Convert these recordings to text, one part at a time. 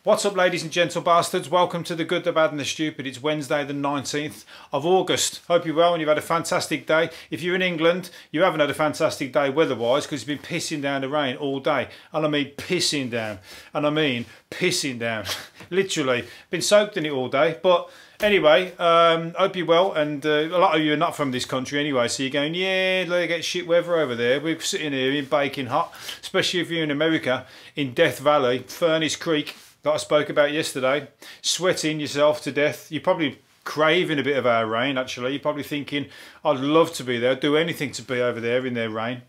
What's up, ladies and gentle bastards? Welcome to the good, the bad and the stupid. It's Wednesday the 19th of August. Hope you're well and you've had a fantastic day. If you're in England, you haven't had a fantastic day weather-wise because it's been pissing down the rain all day. And I mean pissing down. And I mean pissing down. Literally. Been soaked in it all day. But anyway, hope you're well. And a lot of you are not from this country anyway. So you're going, yeah, they get shit weather over there. We're sitting here in baking hot. Especially if you're in America, in Death Valley, Furnace Creek, that I spoke about yesterday, sweating yourself to death. You're probably craving a bit of our rain, actually. You're probably thinking, I'd love to be there, do anything to be over there in their rain.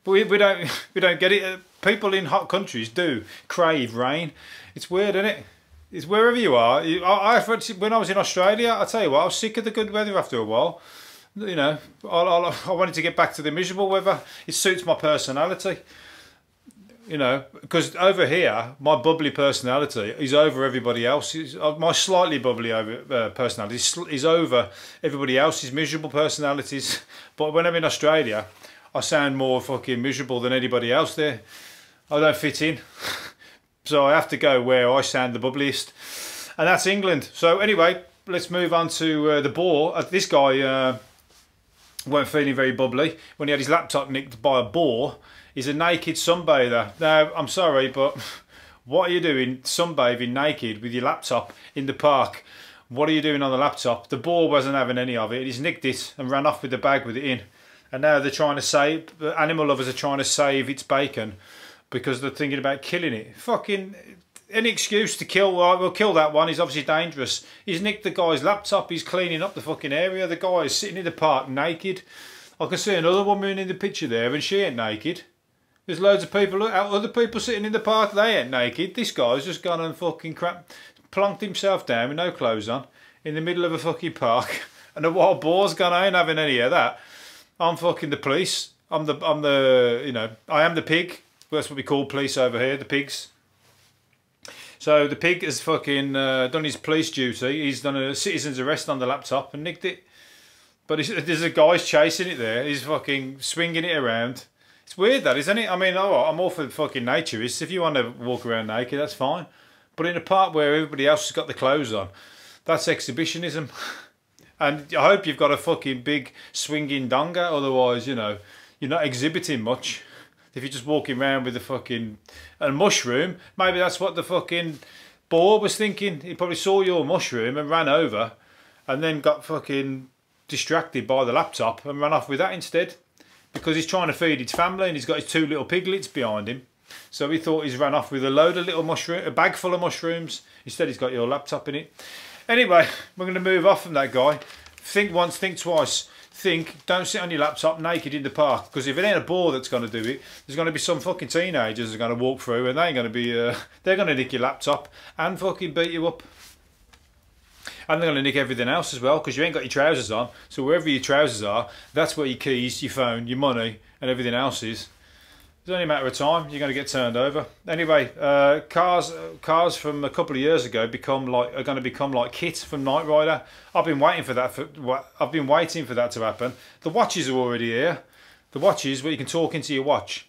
But we don't get it. People in hot countries do crave rain. It's weird, isn't it? It's wherever you are. When I was in Australia, I tell you what, I was sick of the good weather after a while. You know, I wanted to get back to the miserable weather. It suits my personality. You know, because over here, my bubbly personality is over everybody else's. My slightly bubbly personality is over everybody else's miserable personalities. But when I'm in Australia, I sound more fucking miserable than anybody else there. I don't fit in. So I have to go where I sound the bubbliest. And that's England. So anyway, let's move on to the Boar. This guy weren't feeling very bubbly when he had his laptop nicked by a boar. He's a naked sunbather. Now, I'm sorry, but what are you doing sunbathing naked with your laptop in the park? What are you doing on the laptop? The boar wasn't having any of it. He's nicked it and ran off with the bag with it in. And now they're trying to save, the animal lovers are trying to save its bacon because they're thinking about killing it. Fucking, any excuse to kill, right, we'll kill that one. He's obviously dangerous. He's nicked the guy's laptop. He's cleaning up the fucking area. The guy is sitting in the park naked. I can see another woman in the picture there and she ain't naked. There's loads of people, other people sitting in the park, they ain't naked. This guy's just gone and fucking plonked himself down with no clothes on in the middle of a fucking park. And a wild boar's gone, I ain't having any of that. I'm fucking the police. I'm the, you know, I am the pig. That's what we call police over here, the pigs. So the pig has fucking done his police duty. He's done a citizen's arrest on the laptop and nicked it. But there's a guy's chasing it there. He's fucking swinging it around. It's weird that, isn't it? I mean, I'm all for fucking naturists. If you want to walk around naked, that's fine. But in a part where everybody else has got the clothes on, that's exhibitionism. And I hope you've got a fucking big swinging donga, otherwise, you know, you're not exhibiting much. If you're just walking around with a fucking mushroom, maybe that's what the fucking boar was thinking. He probably saw your mushroom and ran over and then got fucking distracted by the laptop and ran off with that instead. Because he's trying to feed his family and he's got his two little piglets behind him. So he thought he's ran off with a load of little mushrooms, a bag full of mushrooms. Instead he's got your laptop in it. Anyway, we're going to move off from that guy. Think once, think twice. Think, don't sit on your laptop naked in the park. Because if it ain't a boar that's going to do it, there's going to be some fucking teenagers that are going to walk through and they ain't going to be, they're going to nick your laptop and fucking beat you up. And they're going to nick everything else as well because you ain't got your trousers on. So wherever your trousers are, that's where your keys, your phone, your money and everything else is. It's only a matter of time. You're going to get turned over. Anyway, cars from a couple of years ago are going to become like Kit from Knightrider. I've been waiting for that. I've been waiting for that to happen. The watches are already here. The watches where you can talk into your watch.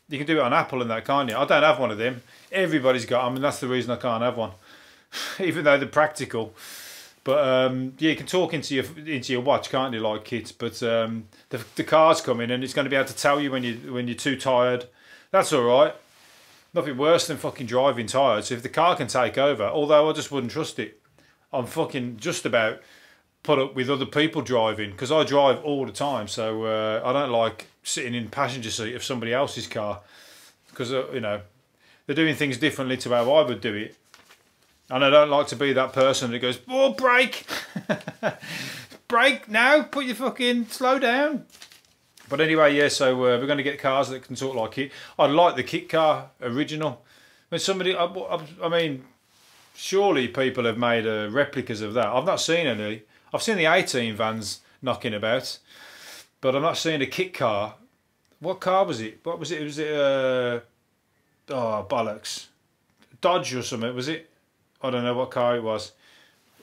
You can do it on Apple and that, can't you? I don't have one of them. Everybody's got them, and that's the reason I can't have one, even though they're practical. But yeah, you can talk into your watch, can't you, like Kit? But the car's coming and it's going to be able to tell you when you're too tired. That's all right. Nothing worse than fucking driving tired. So if the car can take over, although I just wouldn't trust it, I'm fucking just about put up with other people driving because I drive all the time. So I don't like sitting in the passenger seat of somebody else's car because you know, they're doing things differently to how I would do it. And I don't like to be that person that goes, oh, brake! Brake now, put your fucking, slow down. But anyway, yeah, so we're going to get cars that can talk like Kit. I like the Kit car original. When somebody, I mean, surely people have made replicas of that. I've not seen any. I've seen the 18 vans knocking about, but I'm not seeing a Kit car. What car was it? What was it? Was it, oh, bollocks. Dodge or something, was it? I don't know what car it was.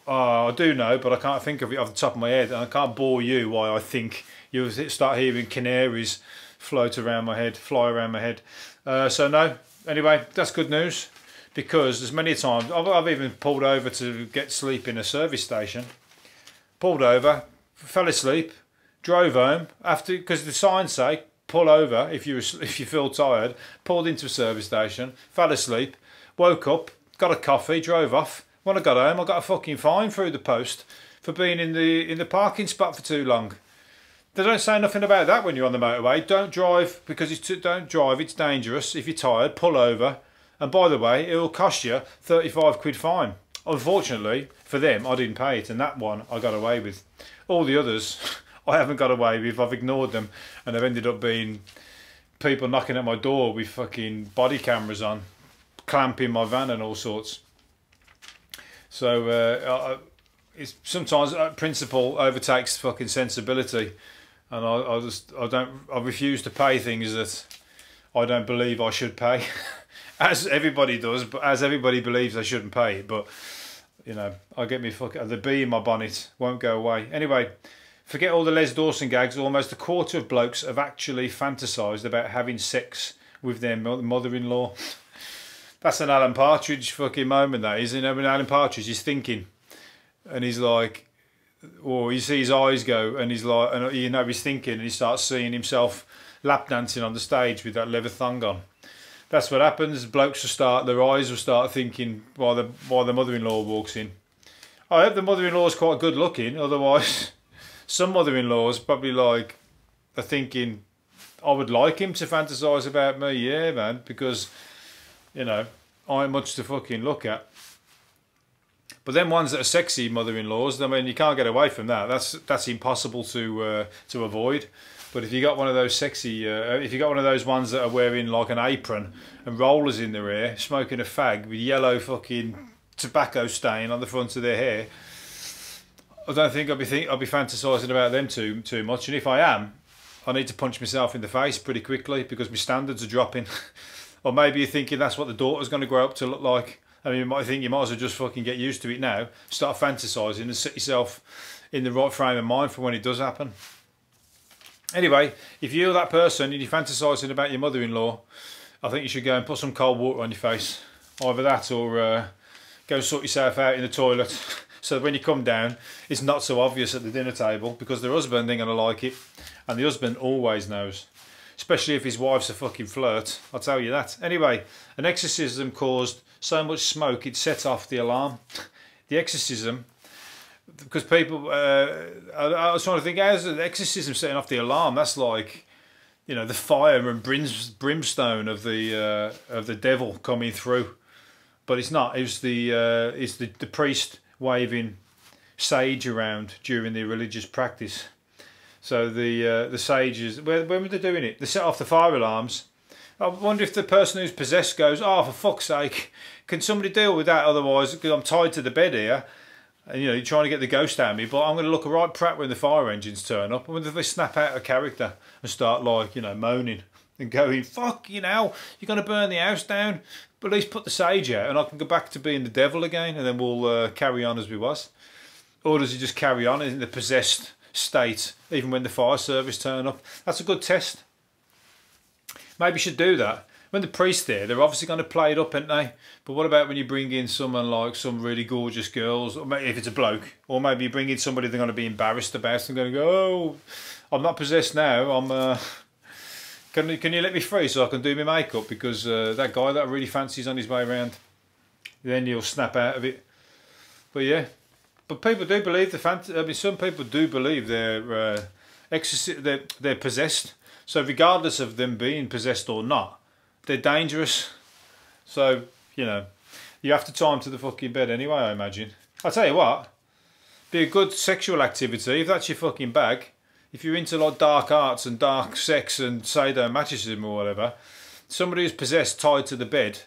I do know, but I can't think of it off the top of my head. And I can't bore you why I think. You'll start hearing canaries fly around my head. So no. Anyway, that's good news. because there's many times I've even pulled over to get sleep in a service station. Pulled over, fell asleep, drove home after, because the signs say pull over if you feel tired. Pulled into a service station, fell asleep, woke up, got a coffee, drove off. When I got home, I got a fucking fine through the post for being in the parking spot for too long. They don't say nothing about that when you're on the motorway. Don't drive because don't drive. It's dangerous. If you're tired, pull over. And by the way, it will cost you 35 quid fine. Unfortunately for them, I didn't pay it, and that one I got away with. All the others, I haven't got away with. I've ignored them, and they've ended up being people knocking at my door with fucking body cameras on, clamping my van and all sorts. So it's sometimes principle overtakes fucking sensibility, and I refuse to pay things that I don't believe I should pay, as everybody does, but as everybody believes they shouldn't pay it. But you know, I get me fucking, the bee in my bonnet won't go away. Anyway, forget all the Les Dawson gags. Almost a quarter of blokes have actually fantasised about having sex with their mother-in-law. That's an Alan Partridge fucking moment, that is. You know, when Alan Partridge is thinking, and he's like, or you see his eyes go, and he's like, and you know he's thinking, and he starts seeing himself lap dancing on the stage with that leather thong on. That's what happens. Blokes will start, their eyes will start thinking while the mother-in-law walks in. I hope the mother-in-law is quite good looking. Otherwise, some mother-in-laws probably like are thinking, I would like him to fantasise about me, yeah, man, because you know I ain't much to fucking look at. But then ones that are sexy mother-in-laws, I mean, you can't get away from that. That's impossible to avoid. But if you got one of those sexy, if you got one of those ones that are wearing like an apron and rollers in their hair, smoking a fag with yellow fucking tobacco stain on the front of their hair, I don't think I'll be fantasising about them too much. And if I am, I need to punch myself in the face pretty quickly because my standards are dropping. Or maybe you're thinking that's what the daughter's going to grow up to look like. I mean, you might think you might as well just fucking get used to it now. Start fantasising and set yourself in the right frame of mind for when it does happen. Anyway, if you're that person and you're fantasising about your mother-in-law, I think you should go and put some cold water on your face. Either that or go and sort yourself out in the toilet so that when you come down, it's not so obvious at the dinner table because the husband ain't going to like it. And the husband always knows. Especially if his wife's a fucking flirt, I'll tell you that. Anyway, an exorcism caused so much smoke it set off the alarm. The exorcism, because people, I was trying to think, how's the exorcism setting off the alarm? That's like, you know, the fire and brimstone of the devil coming through. But it's not. It's the priest waving sage around during the religious practice. So the sages, when were they doing it? They set off the fire alarms. I wonder if the person who's possessed goes, oh, for fuck's sake, can somebody deal with that? Otherwise, because I'm tied to the bed here, and you know, you're trying to get the ghost out of me, but I'm going to look a right prat when the fire engines turn up. I wonder if they snap out of character and start like, you know, moaning and going, fuck, you know, you're going to burn the house down, but at least put the sage out and I can go back to being the devil again, and then we'll carry on as we was. Or does he just carry on in the possessed state even when the fire service turn up? That's a good test. Maybe you should do that. When the priest's there, they're obviously going to play it up, aren't they? But what about when you bring in someone like some really gorgeous girls, or maybe if it's a bloke, or maybe you bring in somebody they're going to be embarrassed about and going to go, oh, I'm not possessed now, I'm can you let me free so I can do my makeup because that guy that I really fancy's on his way around. Then you'll snap out of it. But yeah, but people do believe I mean, some people do believe they're possessed. So regardless of them being possessed or not, they're dangerous. So, you know, you have to tie them to the fucking bed anyway, I imagine. I'll tell you what, be a good sexual activity, if that's your fucking bag. If you're into like dark arts and dark sex and sadomasochism or whatever, somebody who's possessed tied to the bed,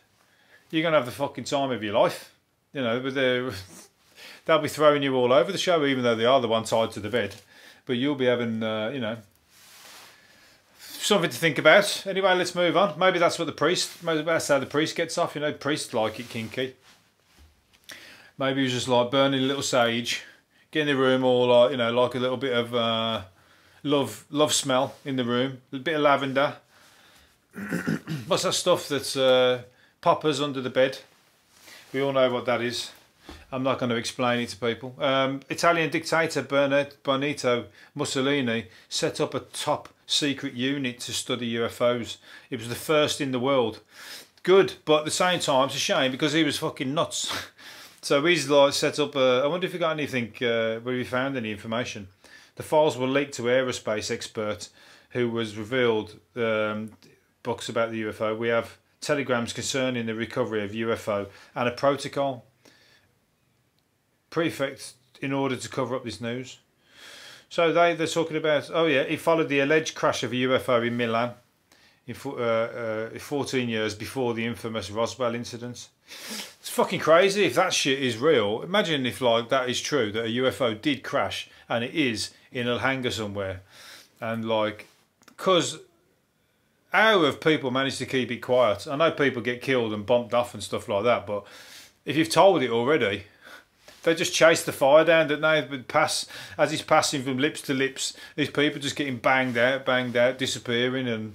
you're going to have the fucking time of your life. You know, but they'll be throwing you all over the show, even though they are the one tied to the bed. But you'll be having, you know, something to think about. Anyway, let's move on. Maybe that's what maybe that's how the priest gets off. You know, priests like it kinky. Maybe he's just like burning a little sage, get in the room all like, you know, like a little bit of love smell in the room, a bit of lavender. What's that stuff that's poppers under the bed? We all know what that is. I'm not going to explain it to people. Italian dictator Benito Mussolini set up a top secret unit to study UFOs. It was the first in the world. Good, but at the same time, it's a shame because he was fucking nuts. So he's like set up I wonder if he got anything, where he found any information. The files were leaked to aerospace expert who was revealed books about the UFO. We have telegrams concerning the recovery of UFO and a protocol prefect in order to cover up this news. So they're talking about, oh yeah, he followed the alleged crash of a UFO in Milan in 14 years before the infamous Roswell incident. It's fucking crazy if that shit is real. Imagine if like that is true, that a UFO did crash and it is in a hangar somewhere. And like, because how have people managed to keep it quiet? I know people get killed and bumped off and stuff like that, but if you've told it already, they just chase the fire down, don't they? But pass, as it's passing from lips to lips, these people just getting banged out, disappearing, and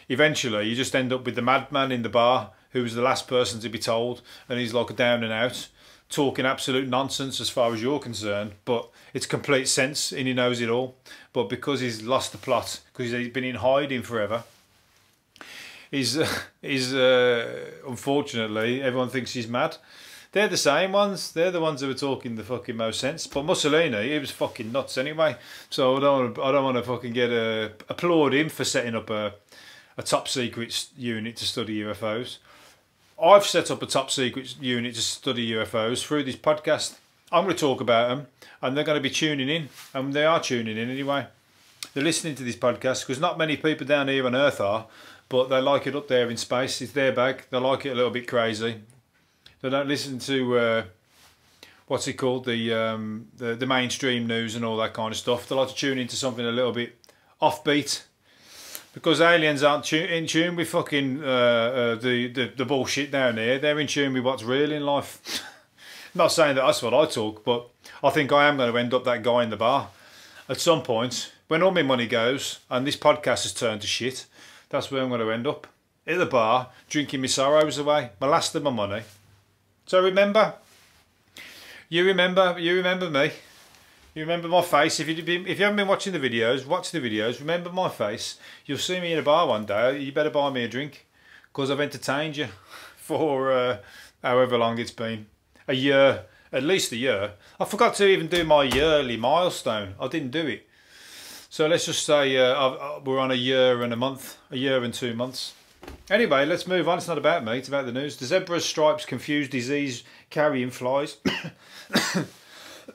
eventually you just end up with the madman in the bar who was the last person to be told, and he's like a down and out, talking absolute nonsense as far as you're concerned, but it's complete sense and he knows it all. But because he's lost the plot, because he's been in hiding forever, he's unfortunately, everyone thinks he's mad. They're the same ones. They're the ones who are talking the fucking most sense. But Mussolini, he was fucking nuts anyway. So I don't want to fucking applaud him for setting up a top secret unit to study UFOs. I've set up a top secret unit to study UFOs through this podcast. I'm going to talk about them, and they're going to be tuning in, and they are tuning in anyway. They're listening to this podcast because not many people down here on Earth are, but they like it up there in space. It's their bag. They like it a little bit crazy. They don't listen to what's it called, the mainstream news and all that kind of stuff. They like to tune into something a little bit offbeat, because aliens aren't in tune with fucking the bullshit down here. They're in tune with what's real in life. Not saying that that's what I talk, but I think I am going to end up that guy in the bar at some point when all my money goes and this podcast has turned to shit. That's where I'm going to end up, at the bar, drinking my sorrows away, my last of my money. So remember, you remember me, you remember my face. If you haven't been watching the videos, watch the videos, remember my face. You'll see me in a bar one day, you better buy me a drink, because I've entertained you for however long it's been. A year, at least a year. I forgot to even do my yearly milestone, I didn't do it. So let's just say we're on a year and a month, a year and 2 months. Anyway, let's move on. It's not about me, it's about the news. The zebra stripes confuse disease carrying flies.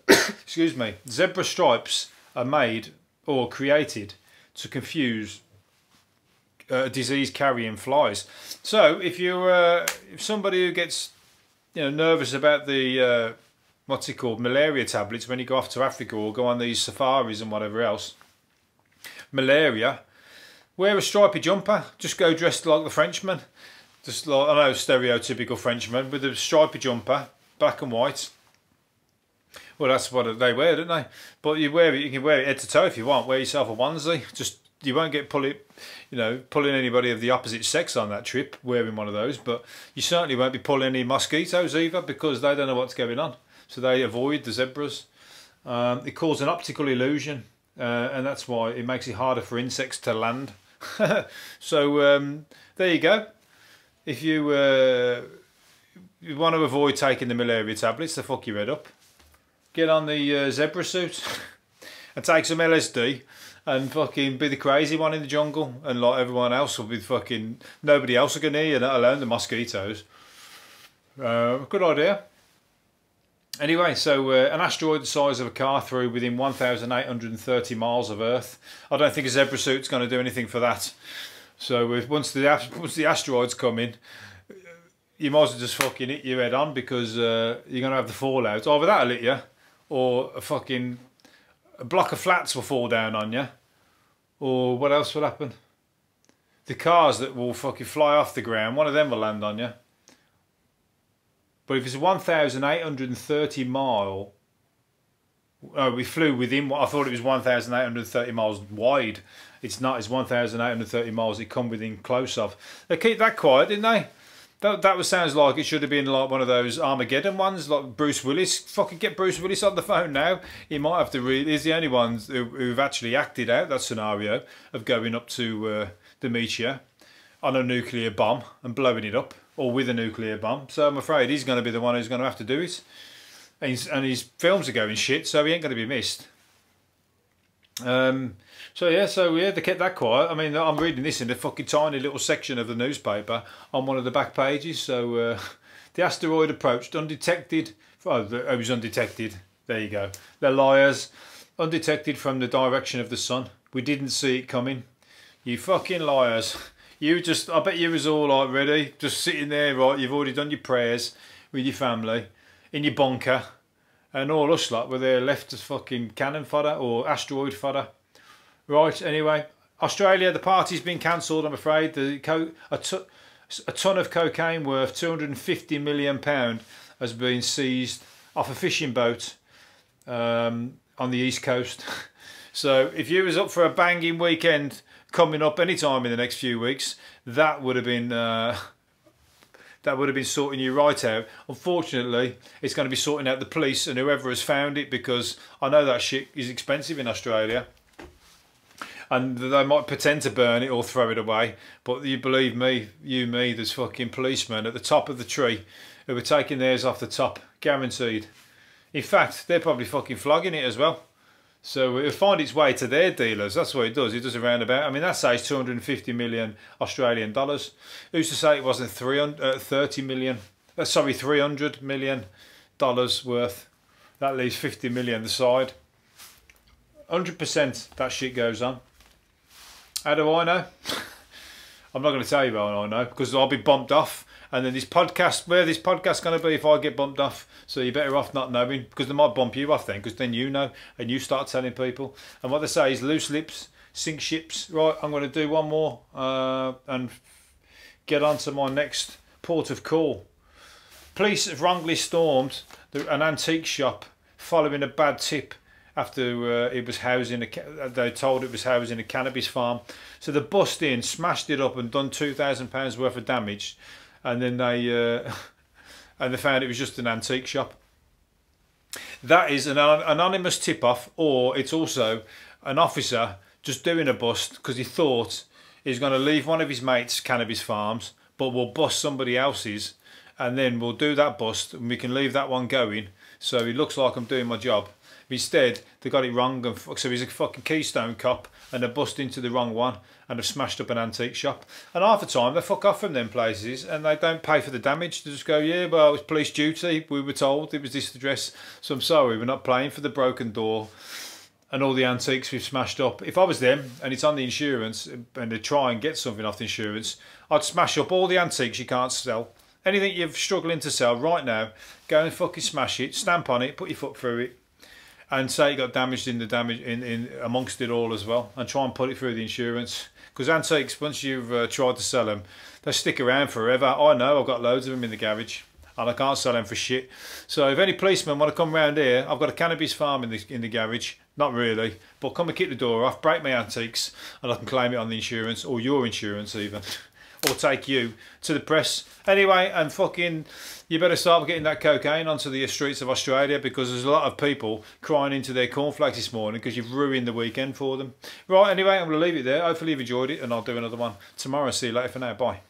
Excuse me. Zebra stripes are made or created to confuse disease carrying flies. So if you're if somebody who gets nervous about the what's it called, malaria tablets when you go off to Africa or go on these safaris and whatever else, malaria, wear a stripy jumper. Just go dressed like the Frenchman. Just like, I know, stereotypical Frenchman with a stripy jumper, black and white. Well, that's what they wear, don't they? But you can wear it head to toe if you want. Wear yourself a onesie. Just, you won't get pulling anybody of the opposite sex on that trip wearing one of those. But you certainly won't be pulling any mosquitoes either, because they don't know what's going on. So they avoid the zebras. It causes an optical illusion, and that's why it makes it harder for insects to land. So there you go. If you want to avoid taking the malaria tablets to fuck your head up, get on the zebra suit and take some LSD and fucking be the crazy one in the jungle, and like everyone else will be fucking, nobody else will get near you, let alone the mosquitoes. Good idea. Anyway, so an asteroid the size of a car through within 1,830 miles of Earth. I don't think a zebra suit's going to do anything for that. So once the asteroids come in, you might as well just fucking hit your head on, because you're going to have the fallout. Either that'll hit you, or a block of flats will fall down on you, or what else will happen? The cars that will fucking fly off the ground, one of them will land on you. But if it's a 1,830 mile, oh, we flew within, I thought it was 1,830 miles wide. It's not, it's 1,830 miles it come within close of. They keep that quiet, didn't they? That sounds like it should have been like one of those Armageddon ones, like Bruce Willis. Fucking get Bruce Willis on the phone now. He might have to he's the only one who've actually acted out that scenario of going up to Demetia on a nuclear bomb and blowing it up, or with a nuclear bomb. So I'm afraid he's going to be the one who's going to have to do it. And his films are going shit, so he ain't going to be missed. So yeah, they kept that quiet. I mean, I'm reading this in a fucking tiny little section of the newspaper on one of the back pages. So the asteroid approached undetected. Oh, it was undetected. There you go. They're liars. Undetected from the direction of the sun. We didn't see it coming. You fucking liars. I bet you was all like ready, just sitting there, right? You've already done your prayers with your family in your bunker, and all us lot were there left as fucking cannon fodder or asteroid fodder. Right, anyway, Australia, the party's been cancelled, I'm afraid. A ton of cocaine worth £250 million has been seized off a fishing boat on the east coast. So if you was up for a banging weekend coming up any time in the next few weeks, that would have been sorting you right out. Unfortunately, it's going to be sorting out the police and whoever has found it, because I know that shit is expensive in Australia. And they might pretend to burn it or throw it away, but you believe me, there's fucking policemen at the top of the tree who are taking theirs off the top, guaranteed. In fact, they're probably fucking flogging it as well. So it'll find its way to their dealers. That's what it does. It does a roundabout. I mean, that says 250 million Australian dollars. Who's to say it wasn't 300 million dollars worth? That leaves 50 million aside. 100% that shit goes on. How do I know? I'm not going to tell you how I know, because I'll be bumped off. And then this podcast, where this podcast going to be if I get bumped off? So you're better off not knowing, because they might bump you off then, because then you know and you start telling people. And what they say is loose lips sink ships. Right, I'm going to do one more and get on to my next port of call. Police have wrongly stormed an antique shop following a bad tip after it was housing they told it was housing a cannabis farm. So they bust in, smashed it up, and done £2,000 worth of damage. And then they found it was just an antique shop. That is an anonymous tip-off, or it's also an officer just doing a bust because he thought he's going to leave one of his mates' cannabis farms, but we'll bust somebody else's, and then we'll do that bust, and we can leave that one going. So it looks like I'm doing my job. But instead, they got it wrong, and so he's a fucking Keystone cop, and they bust into the wrong one, and have smashed up an antique shop. And half the time, they fuck off from them places, and they don't pay for the damage. They just go, yeah, well, it's police duty. We were told it was this address, so I'm sorry, we're not paying for the broken door and all the antiques we've smashed up. If I was them, and it's on the insurance, and they try and get something off the insurance, I'd smash up all the antiques you can't sell. Anything you're struggling to sell right now, go and fucking smash it, stamp on it, put your foot through it, and say you got damaged in amongst it all as well, and try and put it through the insurance. Because antiques, once you've tried to sell them, they stick around forever. I know, I've got loads of them in the garage, and I can't sell them for shit. So if any policemen want to come round here, I've got a cannabis farm in the garage. Not really, but come and kick the door off, break my antiques, and I can claim it on the insurance, or your insurance even. Or take you to the press. Anyway, and fucking, you better start getting that cocaine onto the streets of Australia, because there's a lot of people crying into their cornflakes this morning because you've ruined the weekend for them. Right, anyway, I'm going to leave it there. Hopefully you've enjoyed it, and I'll do another one tomorrow. See you later for now. Bye.